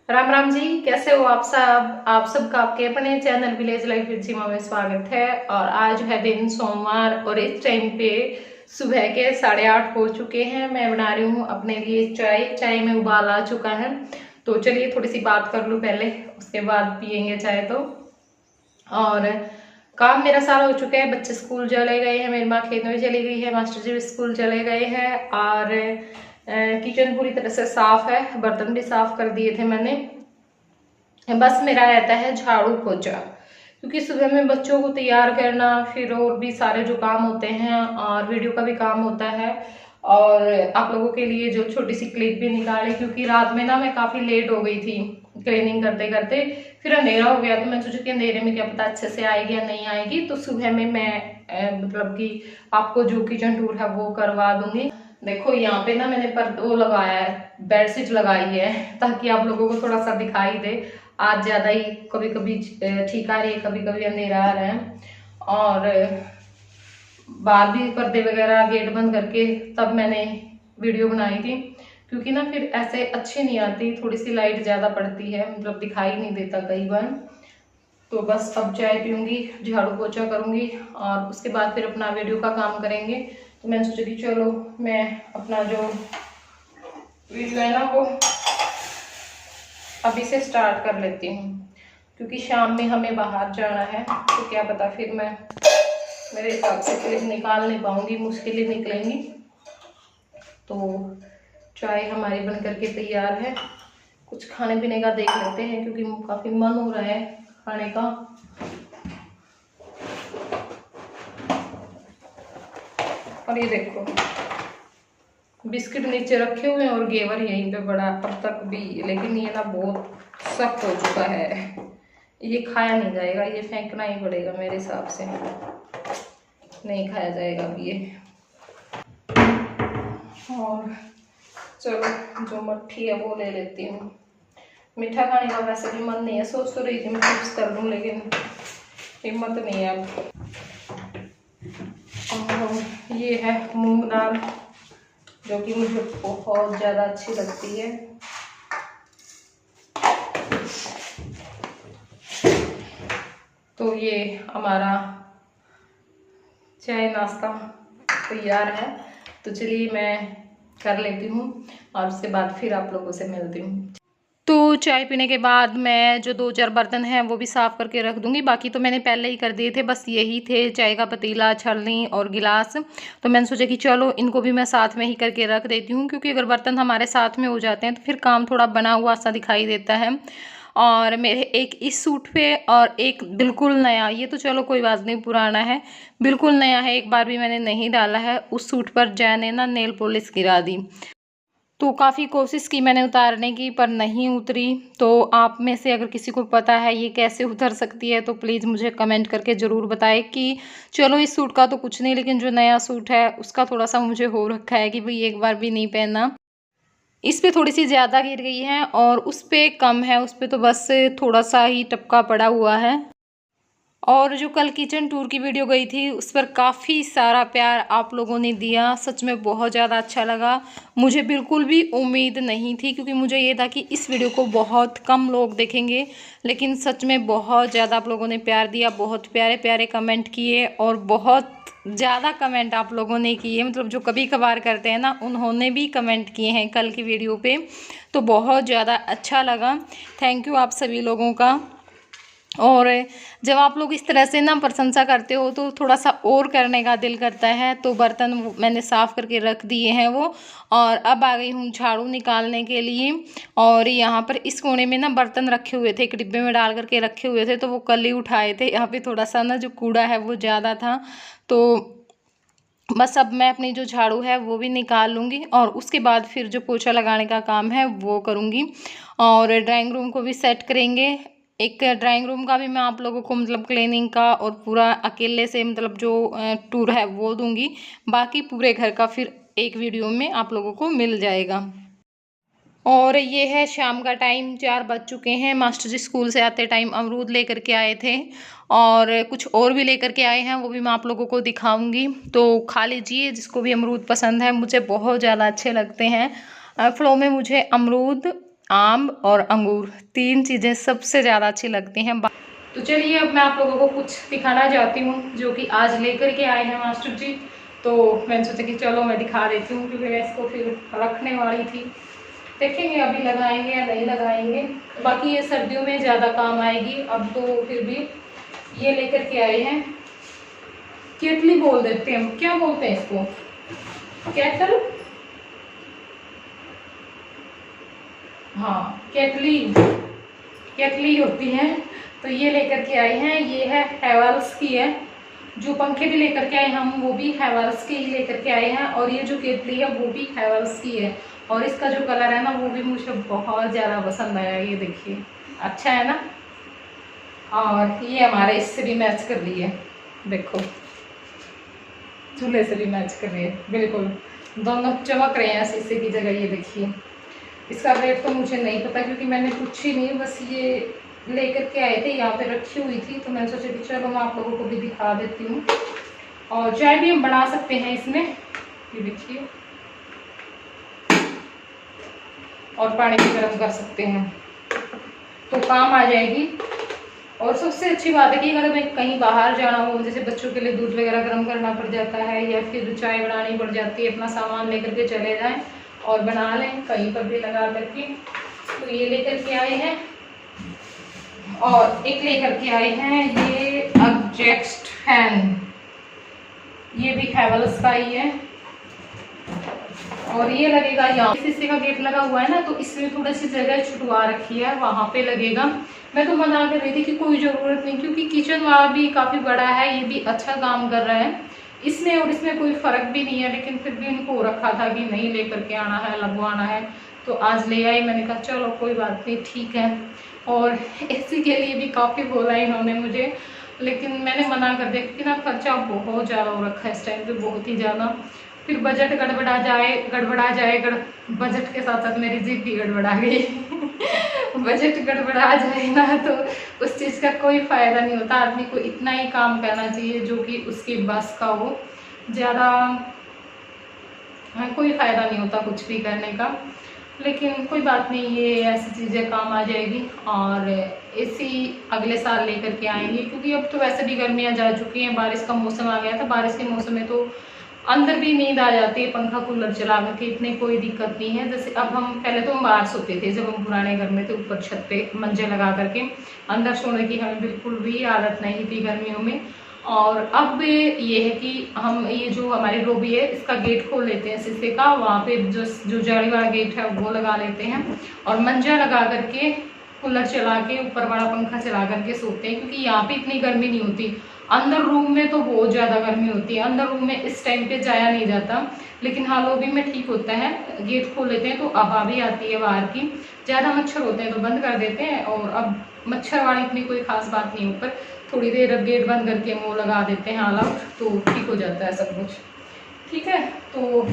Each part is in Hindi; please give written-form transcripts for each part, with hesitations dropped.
राम राम जी, कैसे हो आप सब। आप सबका आपके अपने चैनल विलेज लाइफ विद सीमा में स्वागत है। और आज है दिन सोमवार और इस टाइम पे सुबह के 8:30 हो चुके हैं। मैं बना रही हूँ अपने लिए चाय में उबाल आ चुका है। तो चलिए थोड़ी सी बात कर लूँ पहले, उसके बाद पियेंगे चाय। तो और काम मेरा सारा हो चुका है। बच्चे स्कूल चले गए हैं, मेरी माँ खेत में चली गई है, मास्टर जी भी स्कूल चले गए हैं। और किचन पूरी तरह से साफ है, बर्तन भी साफ कर दिए थे मैंने। बस मेरा रहता है झाड़ू पोछा, क्योंकि सुबह में बच्चों को तैयार करना, फिर और भी सारे जो काम होते हैं और वीडियो का भी काम होता है। और आप लोगों के लिए जो छोटी सी क्लिप भी निकाली, क्योंकि रात में ना मैं काफ़ी लेट हो गई थी क्लीनिंग करते करते। फिर अंधेरा हो गया, तो मैं सोची कि अंधेरे में क्या पता अच्छे से आएगी या नहीं आएगी। तो सुबह में मैं मतलब कि आपको जो किचन टूर है वो करवा दूंगी। देखो यहाँ पे ना मैंने वो लगाया है, बेडशीट लगाई है, ताकि आप लोगों को थोड़ा सा दिखाई दे। आज ज्यादा ही कभी कभी ठीक आ रही है, कभी कभी अंधेरा आ रहा है। और बाहर भी पर्दे वगैरह गेट बंद करके तब मैंने वीडियो बनाई थी, क्योंकि ना फिर ऐसे अच्छी नहीं आती, थोड़ी सी लाइट ज्यादा पड़ती है, मतलब दिखाई नहीं देता कई बार। तो बस अब चाय पीऊंगी, झाड़ू पोछा करूंगी और उसके बाद फिर अपना वीडियो का काम करेंगे। तो मैंने सोचा कि चलो मैं अपना जो वीडियो है ना वो अभी से स्टार्ट कर लेती हूँ, क्योंकि शाम में हमें बाहर जाना है। तो क्या पता फिर मैं मेरे हिसाब से क्लिप निकाल नहीं पाऊंगी, मुश्किल ही निकलेंगी। तो चाय हमारी बन करके तैयार है। कुछ खाने पीने का देख लेते हैं, क्योंकि काफ़ी मन हो रहा है खाने का। और ये देखो बिस्किट नीचे रखे हुए हैं और घेवर यहीं पे बड़ा अब तक भी, लेकिन ये ना बहुत सख्त हो चुका है, ये खाया नहीं जाएगा, ये फेंकना ही पड़ेगा मेरे हिसाब से, नहीं खाया जाएगा अब ये। और चलो जो मट्ठी है वो ले लेती हूँ। मीठा खाने का वैसे भी मन नहीं है, सोच तो रही थी मैं चिप्स कर लूँ, लेकिन हिम्मत नहीं है अब। और ये है मूंग दाल, जो कि मुझे बहुत ज़्यादा अच्छी लगती है। तो ये हमारा चाय नाश्ता तैयार है। तो चलिए मैं कर लेती हूँ और उसके बाद फिर आप लोगों से मिलती हूँ। तो चाय पीने के बाद मैं जो 2-4 बर्तन हैं वो भी साफ़ करके रख दूंगी। बाकी तो मैंने पहले ही कर दिए थे, बस यही थे चाय का पतीला, छलनी और गिलास। तो मैंने सोचा कि चलो इनको भी मैं साथ में ही करके रख देती हूँ, क्योंकि अगर बर्तन हमारे साथ में हो जाते हैं तो फिर काम थोड़ा बना हुआ सा दिखाई देता है। और मेरे एक इस सूट पे और एक बिल्कुल नया, ये तो चलो कोई बात नहीं, पुराना है, बिल्कुल नया है, एक बार भी मैंने नहीं डाला है। उस सूट पर जय ने ना नेल पॉलिश गिरा दी। तो काफ़ी कोशिश की मैंने उतारने की, पर नहीं उतरी। तो आप में से अगर किसी को पता है ये कैसे उतर सकती है तो प्लीज़ मुझे कमेंट करके ज़रूर बताएं। कि चलो इस सूट का तो कुछ नहीं, लेकिन जो नया सूट है उसका थोड़ा सा मुझे हो रखा है कि भाई एक बार भी नहीं पहना। इस पे थोड़ी सी ज़्यादा गिर गई है और उस पे कम है, उस पे तो बस थोड़ा सा ही टपका पड़ा हुआ है। और जो कल किचन टूर की वीडियो गई थी उस पर काफ़ी सारा प्यार आप लोगों ने दिया, सच में बहुत ज़्यादा अच्छा लगा। मुझे बिल्कुल भी उम्मीद नहीं थी, क्योंकि मुझे ये था कि इस वीडियो को बहुत कम लोग देखेंगे, लेकिन सच में बहुत ज़्यादा आप लोगों ने प्यार दिया, बहुत प्यारे प्यारे कमेंट किए और बहुत ज़्यादा कमेंट आप लोगों ने किए, मतलब जो कभी कभार करते हैं ना उन्होंने भी कमेंट किए हैं कल की वीडियो पे। तो बहुत ज़्यादा अच्छा लगा, थैंक यू आप सभी लोगों का। और जब आप लोग इस तरह से ना प्रशंसा करते हो तो थोड़ा सा और करने का दिल करता है। तो बर्तन मैंने साफ़ करके रख दिए हैं वो, और अब आ गई हूँ झाड़ू निकालने के लिए। और यहाँ पर इस कोने में ना बर्तन रखे हुए थे, एक डिब्बे में डाल करके रखे हुए थे, तो वो कल ही उठाए थे। यहाँ पे थोड़ा सा ना जो कूड़ा है वो ज़्यादा था, तो बस अब मैं अपनी जो झाड़ू है वो भी निकाल लूँगी और उसके बाद फिर जो पोछा लगाने का काम है वो करूँगी। और ड्राइंग रूम को भी सेट करेंगे। एक ड्राइंग रूम का भी मैं आप लोगों को मतलब क्लीनिंग का और पूरा अकेले से मतलब जो टूर है वो दूंगी। बाकी पूरे घर का फिर एक वीडियो में आप लोगों को मिल जाएगा। और ये है शाम का टाइम, 4 बज चुके हैं। मास्टर जी स्कूल से आते टाइम अमरूद लेकर के आए थे और कुछ और भी लेकर के आए हैं, वो भी मैं आप लोगों को दिखाऊंगी। तो खा लीजिए जिसको भी अमरूद पसंद है, मुझे बहुत ज़्यादा अच्छे लगते हैं। फलों में मुझे अमरूद, आम और अंगूर, 3 चीज़ें सबसे ज़्यादा अच्छी लगती हैं। तो चलिए अब मैं आप लोगों को कुछ दिखाना चाहती हूँ जो कि आज लेकर के आए हैं मास्टर जी। तो मैंने सोचा कि चलो मैं दिखा देती हूँ, क्योंकि मैं इसको फिर रखने वाली थी। देखेंगे अभी लगाएंगे या नहीं लगाएंगे, बाकी ये सर्दियों में ज़्यादा काम आएगी। अब तो फिर भी ये लेकर के आए हैं। केतली बोल देते हैं, क्या बोलते हैं इसको, केटल, हाँ केतली, केतली होती है। तो ये लेकर के आए हैं, ये है हैवेल्स की है। जो पंखे भी लेकर के आए हम वो भी हैवेल्स के ही लेकर के आए हैं, और ये जो केतली है वो भी हैवेल्स की है। और इसका जो कलर है ना वो भी मुझे बहुत ज़्यादा पसंद आया, ये देखिए अच्छा है ना। और ये हमारे इससे भी मैच कर रही है, देखो चूल्हे से भी मैच कर रही है, बिल्कुल दोनों चमक रहे हैं शीशे की जगह। ये देखिए, इसका रेट तो मुझे नहीं पता क्योंकि मैंने पूछी नहीं, बस ये लेकर के आए थे, यहाँ पे रखी हुई थी। तो मैंने सोचा कि चलो मैं आप लोगों को भी दिखा देती हूँ। और चाय भी हम बना सकते हैं इसमें, ये देखिए, और पानी भी गर्म कर सकते हैं, तो काम आ जाएगी। और सबसे अच्छी बात है कि अगर हमें कहीं बाहर जाना हो, जैसे बच्चों के लिए दूध वगैरह गर्म करना पड़ जाता है या फिर चाय बनानी पड़ जाती है, अपना सामान लेकर के चले जाएं और बना लें कहीं पर भी लगा करके। तो ये लेकर के आए हैं। और एक लेकर के आए हैं ये एग्जॉस्ट फैन, ये भी हैवेल्स का ही है। और ये लगेगा यहाँ, शीशे का गेट लगा हुआ है ना, तो इसमें थोड़ी सी जगह छुटवा रखी है, वहां पे लगेगा। मैं तो मना कर रही थी कि कोई जरूरत नहीं, क्योंकि किचन वाला भी काफी बड़ा है, ये भी अच्छा काम कर रहा है इसमें, और इसमें कोई फर्क भी नहीं है। लेकिन फिर भी इनको रखा था कि नहीं लेकर के आना है, लगवाना है, तो आज ले आई। मैंने कहा चलो कोई बात नहीं, ठीक है। और एसी के लिए भी काफी बोला इन्होंने मुझे, लेकिन मैंने मना कर दिया क्योंकि ना खर्चा बहुत ज़्यादा हो रखा है इस टाइम पे, बहुत ही ज़्यादा। फिर बजट गड़बड़ा जाए बजट के साथ साथ मेरी जीभ भी गड़बड़ा गई बजट गड़बड़ा जाए ना तो उस चीज़ का कोई फ़ायदा नहीं होता। आदमी को इतना ही काम करना चाहिए जो कि उसकी बस का हो, ज़्यादा कोई फ़ायदा नहीं होता कुछ भी करने का। लेकिन कोई बात नहीं, ये ऐसी चीज़ें काम आ जाएगी। और एसी अगले साल लेकर के आएंगे, क्योंकि अब तो वैसे भी गर्मियाँ जा चुकी हैं, बारिश का मौसम आ गया था। बारिश के मौसम में तो अंदर भी नींद आ जाती है, पंखा कूलर चला करके, इतनी कोई दिक्कत नहीं है। जैसे अब हम पहले तो हम बाहर सोते थे, जब हम पुराने घर में थे, ऊपर छत पे मंजे लगा करके, अंदर सोने की हमें बिल्कुल भी आदत नहीं थी गर्मियों में। और अब ये है कि हम ये जो हमारी लोबी है इसका गेट खोल लेते हैं शीशे का, वहाँ पे जो जाली वाला गेट है वो लगा लेते हैं, और मंजा लगा करके कूलर चला के ऊपर बड़ा पंखा चला करके सोते हैं, क्योंकि यहाँ पे इतनी गर्मी नहीं होती। अंदर रूम में तो बहुत ज़्यादा गर्मी होती है, अंदर रूम में इस टाइम पे जाया नहीं जाता। लेकिन हाँ लॉबी में ठीक होता है, गेट खोल लेते हैं तो हवा भी आती है बाहर की। ज़्यादा मच्छर होते हैं तो बंद कर देते हैं, और अब मच्छर वाली इतनी कोई खास बात नहीं, ऊपर थोड़ी देर गेट बंद करके वो लगा देते हैं ऑल आउट, तो ठीक हो जाता है सब कुछ। ठीक है, तो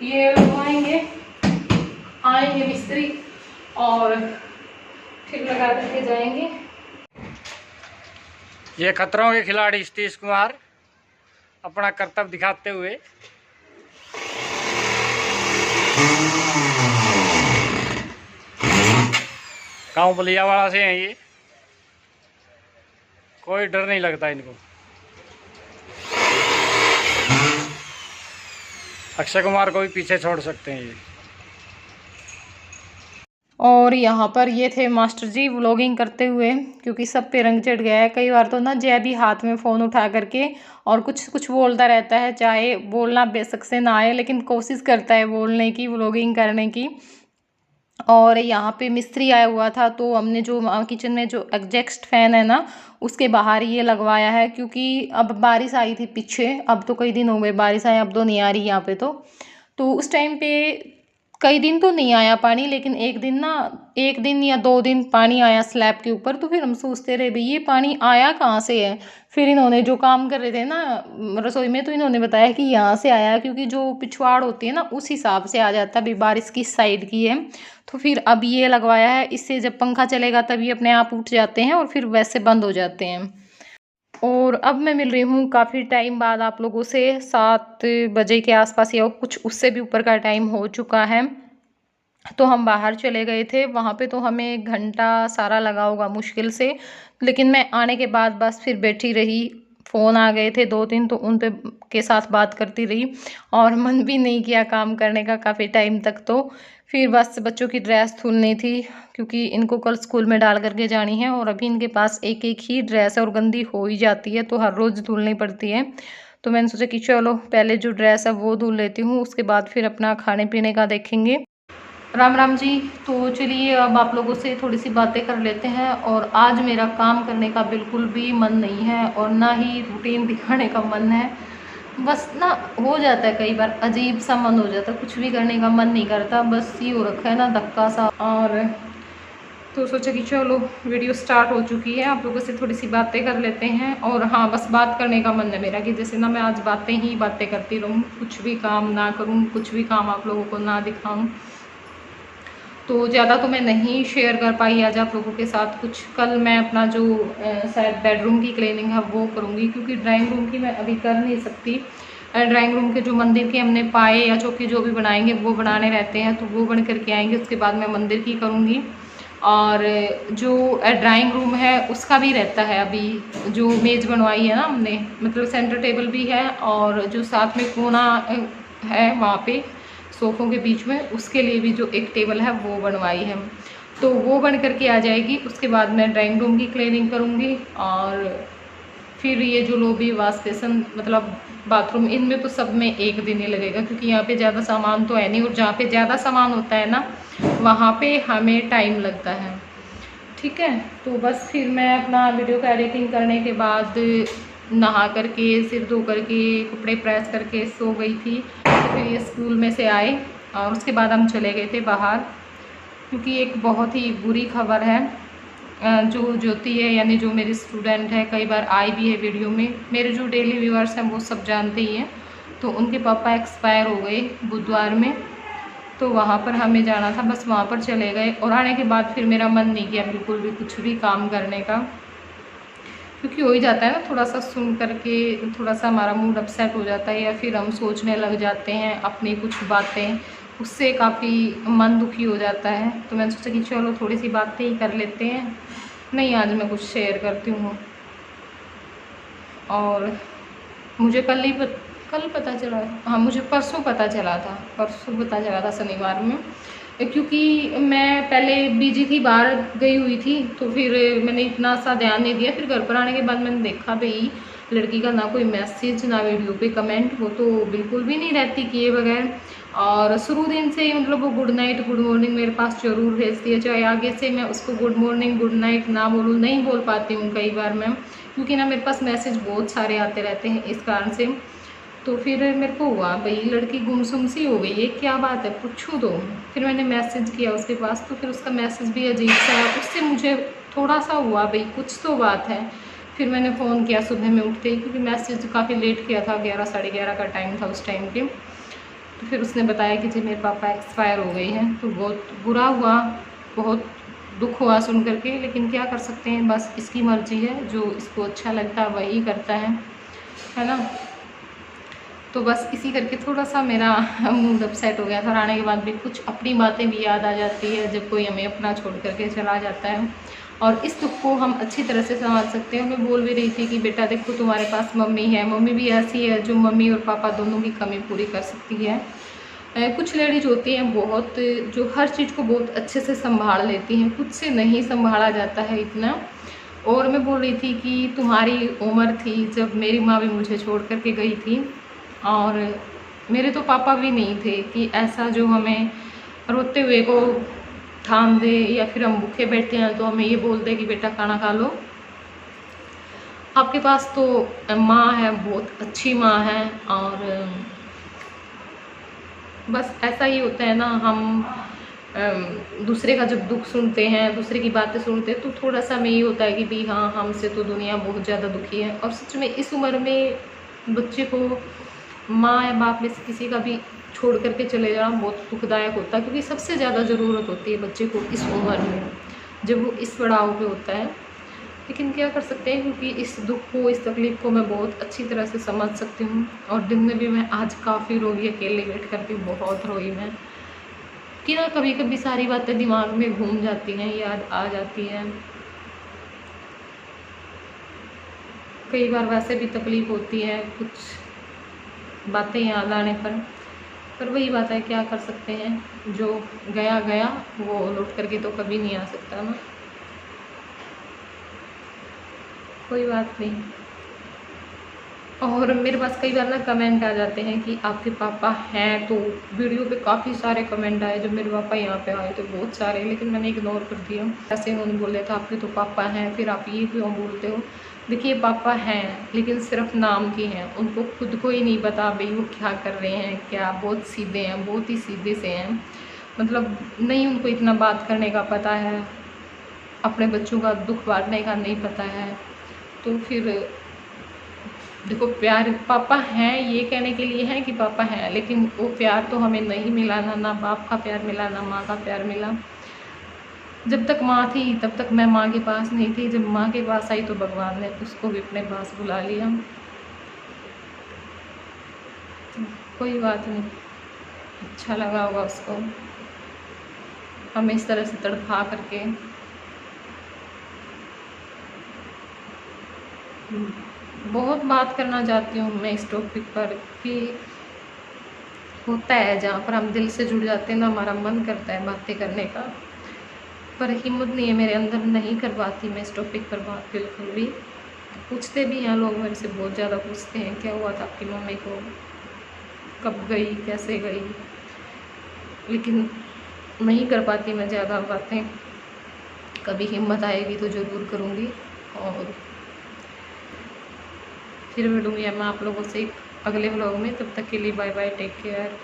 ये लगवाएंगे, आएंगे मिस्त्री और फिर लगा करके जाएंगे। ये खतरों के खिलाड़ी सतीश कुमार अपना कर्तव्य दिखाते हुए गांव बलियावाड़ा से हैं। ये कोई डर नहीं लगता इनको। अक्षय कुमार को भी पीछे छोड़ सकते हैं ये। और यहाँ पर ये थे मास्टर जी व्लॉगिंग करते हुए, क्योंकि सब पे रंग चढ़ गया है। कई बार तो ना जय भी हाथ में फ़ोन उठा करके और कुछ कुछ बोलता रहता है, चाहे बोलना बेशक से ना आए, लेकिन कोशिश करता है बोलने की, व्लॉगिंग करने की। और यहाँ पे मिस्त्री आया हुआ था, तो हमने जो किचन में जो एग्जॉस्ट फैन है ना उसके बाहर ये लगवाया है, क्योंकि अब बारिश आई थी पीछे, अब तो कई दिन हो गए बारिश आए, अब तो नहीं आ रही यहाँ पे। तो उस टाइम पे कई दिन तो नहीं आया पानी, लेकिन एक दिन या 2 दिन पानी आया स्लैब के ऊपर। तो फिर हम सोचते रहे भाई ये पानी आया कहाँ से है। फिर इन्होंने जो काम कर रहे थे ना रसोई में, तो इन्होंने बताया कि यहाँ से आया, क्योंकि जो पिछवाड़ होती है ना उस हिसाब से आ जाता है, भाई बारिश किस साइड की है। तो फिर अब ये लगवाया है, इससे जब पंखा चलेगा तब ये अपने आप उठ जाते हैं और फिर वैसे बंद हो जाते हैं। और अब मैं मिल रही हूँ काफ़ी टाइम बाद आप लोगों से, 7 बजे के आसपास या कुछ उससे भी ऊपर का टाइम हो चुका है। तो हम बाहर चले गए थे। वहाँ पे तो हमें 1 घंटा सारा लगा होगा मुश्किल से, लेकिन मैं आने के बाद बस फिर बैठी रही। फ़ोन आ गए थे 2-3, तो उन पे के साथ बात करती रही और मन भी नहीं किया काम करने का काफ़ी टाइम तक। तो फिर बस बच्चों की ड्रेस धुलनी थी, क्योंकि इनको कल स्कूल में डाल करके जानी है और अभी इनके पास एक-एक ही ड्रेस है और गंदी हो ही जाती है, तो हर रोज़ धुलनी पड़ती है। तो मैंने सोचा कि चलो पहले जो ड्रेस है वो धुल लेती हूँ, उसके बाद फिर अपना खाने-पीने का देखेंगे। राम राम जी। तो चलिए अब आप लोगों से थोड़ी सी बातें कर लेते हैं। और आज मेरा काम करने का बिल्कुल भी मन नहीं है और ना ही रूटीन दिखाने का मन है। बस ना हो जाता है कई बार अजीब सा मन हो जाता है, कुछ भी करने का मन नहीं करता, बस ये हो रखा है ना धक्का सा। और तो सोचा कि चलो वीडियो स्टार्ट हो चुकी है, आप लोगों से थोड़ी सी बातें कर लेते हैं। और हाँ, बस बात करने का मन है मेरा कि जैसे ना मैं आज बातें ही बातें करती रहूँ, कुछ भी काम ना करूँ, कुछ भी काम आप लोगों को ना दिखाऊँ। तो ज़्यादा तो मैं नहीं शेयर कर पाई आज आप लोगों के साथ कुछ। कल मैं अपना जो शायद बेडरूम की क्लीनिंग है वो करूँगी, क्योंकि ड्राइंग रूम की मैं अभी कर नहीं सकती। ड्राइंग रूम के जो मंदिर के हमने पाए या चौकी जो भी बनाएंगे वो बनाने रहते हैं, तो वो बन करके आएंगे, उसके बाद मैं मंदिर की करूँगी। और जो ड्राइंग रूम है उसका भी रहता है अभी, जो मेज़ बनवाई है ना हमने, मतलब सेंटर टेबल भी है और जो साथ में कोना है वहाँ पे सोफ़ों के बीच में, उसके लिए भी जो एक टेबल है वो बनवाई है। तो वो बन करके आ जाएगी, उसके बाद मैं ड्राइंग रूम की क्लीनिंग करूँगी। और फिर ये जो लॉबी वॉश बेसिन मतलब बाथरूम, इनमें तो सब में एक दिन ही लगेगा, क्योंकि यहाँ पे ज़्यादा सामान तो है नहीं, और जहाँ पे ज़्यादा सामान होता है ना वहाँ पे हमें टाइम लगता है। ठीक है, तो बस फिर मैं अपना वीडियो का एडिटिंग करने के बाद नहा करके सिर धो करके कपड़े प्रेस करके सो गई थी। तो फिर ये स्कूल में से आए और उसके बाद हम चले गए थे बाहर, क्योंकि एक बहुत ही बुरी खबर है। जो ज्योति है यानी जो मेरी स्टूडेंट है, कई बार आई भी है वीडियो में, मेरे जो डेली व्यूअर्स हैं वो सब जानते ही हैं। तो उनके पापा एक्सपायर हो गए बुधवार में, तो वहाँ पर हमें जाना था, बस वहाँ पर चले गए। और आने के बाद फिर मेरा मन नहीं किया बिल्कुल भी कुछ भी काम करने का, क्योंकि हो ही जाता है ना, थोड़ा सा सुन करके थोड़ा सा हमारा मूड अपसेट हो जाता है, या फिर हम सोचने लग जाते हैं अपनी कुछ बातें, उससे काफ़ी मन दुखी हो जाता है। तो मैंने सोचा कि चलो थोड़ी सी बातें ही कर लेते हैं। नहीं, आज मैं कुछ शेयर करती हूँ। और मुझे कल पता चला, हाँ मुझे परसों पता चला था शनिवार में, क्योंकि मैं पहले बिजी थी, बाहर गई हुई थी, तो फिर मैंने इतना सा ध्यान नहीं दिया। फिर घर पर आने के बाद मैंने देखा भाई लड़की का ना कोई मैसेज ना वीडियो पे कमेंट, वो तो बिल्कुल भी नहीं रहती किए बगैर। और शुरू दिन से ही मतलब वो गुड नाइट गुड मॉर्निंग मेरे पास ज़रूर भेजती है, चाहे आगे से मैं उसको गुड मॉर्निंग गुड नाइट ना बोलूँ, नहीं बोल पाती हूँ कई बार मैं, क्योंकि ना मेरे पास मैसेज बहुत सारे आते रहते हैं इस कारण से। तो फिर मेरे को हुआ भाई लड़की गुमसुम सी हो गई है, क्या बात है, पूछूँ तो। फिर मैंने मैसेज किया उसके पास, तो फिर उसका मैसेज भी अजीब सा है, उससे मुझे थोड़ा सा हुआ भाई कुछ तो बात है। फिर मैंने फ़ोन किया सुबह में उठते ही, क्योंकि मैसेज काफ़ी लेट किया था, 11 साढ़े 11 का टाइम था उस टाइम के। तो फिर उसने बताया कि जी मेरे पापा एक्सपायर हो गए हैं। तो बहुत बुरा हुआ, बहुत दुख हुआ सुन करके, लेकिन क्या कर सकते हैं, बस इसकी मर्ज़ी है, जो इसको अच्छा लगता है वही करता है ना। तो बस इसी करके थोड़ा सा मेरा मूड अपसेट हो गया था। और आने के बाद भी कुछ अपनी बातें भी याद आ जाती है जब कोई हमें अपना छोड़ करके चला जाता है, और इस दुख को हम अच्छी तरह से संभाल सकते हैं। मैं बोल भी रही थी कि बेटा देखो तुम्हारे पास मम्मी है, मम्मी भी ऐसी है जो मम्मी और पापा दोनों की कमी पूरी कर सकती है। कुछ लेडीज होती हैं बहुत, जो हर चीज़ को बहुत अच्छे से संभाल लेती हैं, खुद से नहीं संभाला जाता है इतना। और मैं बोल रही थी कि तुम्हारी उम्र थी जब मेरी माँ भी मुझे छोड़ करके गई थी, और मेरे तो पापा भी नहीं थे कि ऐसा जो हमें रोते हुए को थाम दे, या फिर हम भूखे बैठे हैं तो हमें ये बोल दे कि बेटा खाना खा लो। आपके पास तो माँ है, बहुत अच्छी माँ है। और बस ऐसा ही होता है ना, हम दूसरे का जब दुख सुनते हैं, दूसरे की बातें सुनते हैं, तो थोड़ा सा हमें ये होता है कि भाई हाँ, हमसे तो दुनिया बहुत ज़्यादा दुखी है। और सच में इस उम्र में बच्चे को माँ या बाप में से किसी का भी छोड़ करके चले जाना बहुत दुखदायक होता है, क्योंकि सबसे ज़्यादा ज़रूरत होती है बच्चे को इस उम्र में, जब वो इस पड़ाव पे होता है। लेकिन क्या कर सकते हैं, क्योंकि इस दुख को, इस तकलीफ़ को मैं बहुत अच्छी तरह से समझ सकती हूँ। और दिन में भी मैं आज काफ़ी रोई, अकेले बैठ करके बहुत रोई मैं, कि ना कभी कभी सारी बातें दिमाग में घूम जाती हैं, याद आ जाती हैं। कई बार वैसे भी तकलीफ़ होती है कुछ बातें याद आने पर वही बात है, क्या कर सकते हैं, जो गया गया वो लौट करके तो कभी नहीं आ सकता ना। कोई बात नहीं। और मेरे पास कई बार ना कमेंट आ जाते हैं कि आपके पापा हैं, तो वीडियो पे काफ़ी सारे कमेंट आए जब मेरे पापा यहाँ पे आए तो बहुत सारे, लेकिन मैंने इग्नोर कर दिया। ऐसे उन्होंने बोले था आपके तो पापा हैं, फिर आप ये क्यों बोलते हो। देखिए पापा हैं लेकिन सिर्फ नाम के हैं, उनको खुद को ही नहीं पता भाई वो क्या कर रहे हैं क्या। बहुत सीधे हैं, बहुत ही सीधे से हैं, मतलब नहीं उनको इतना बात करने का पता है, अपने बच्चों का दुख बांटने का नहीं पता है। तो फिर देखो प्यार पापा हैं ये कहने के लिए है कि पापा हैं, लेकिन वो प्यार तो हमें नहीं मिला ना बाप का प्यार मिला ना माँ का प्यार मिला। जब तक माँ थी तब तक मैं माँ के पास नहीं थी, जब माँ के पास आई तो भगवान ने उसको भी अपने पास बुला लिया। कोई बात नहीं, अच्छा लगा होगा उसको हमें इस तरह से तड़पा करके। बहुत बात करना चाहती हूँ मैं इस टॉपिक पर कि होता है जहाँ पर हम दिल से जुड़ जाते हैं ना, हमारा मन करता है बातें करने का, पर हिम्मत नहीं है मेरे अंदर, नहीं कर पाती मैं इस टॉपिक पर बात बिल्कुल भी। पूछते भी हैं लोग मेरे से, बहुत ज़्यादा पूछते हैं क्या हुआ था आपकी मम्मी को, कब गई, कैसे गई, लेकिन नहीं कर पाती मैं ज़्यादा बातें। कभी हिम्मत आएगी तो ज़रूर करूँगी और फिर मिलूँगी मैं आप लोगों से अगले व्लॉग में। तब तक के लिए बाय बाय, टेक केयर।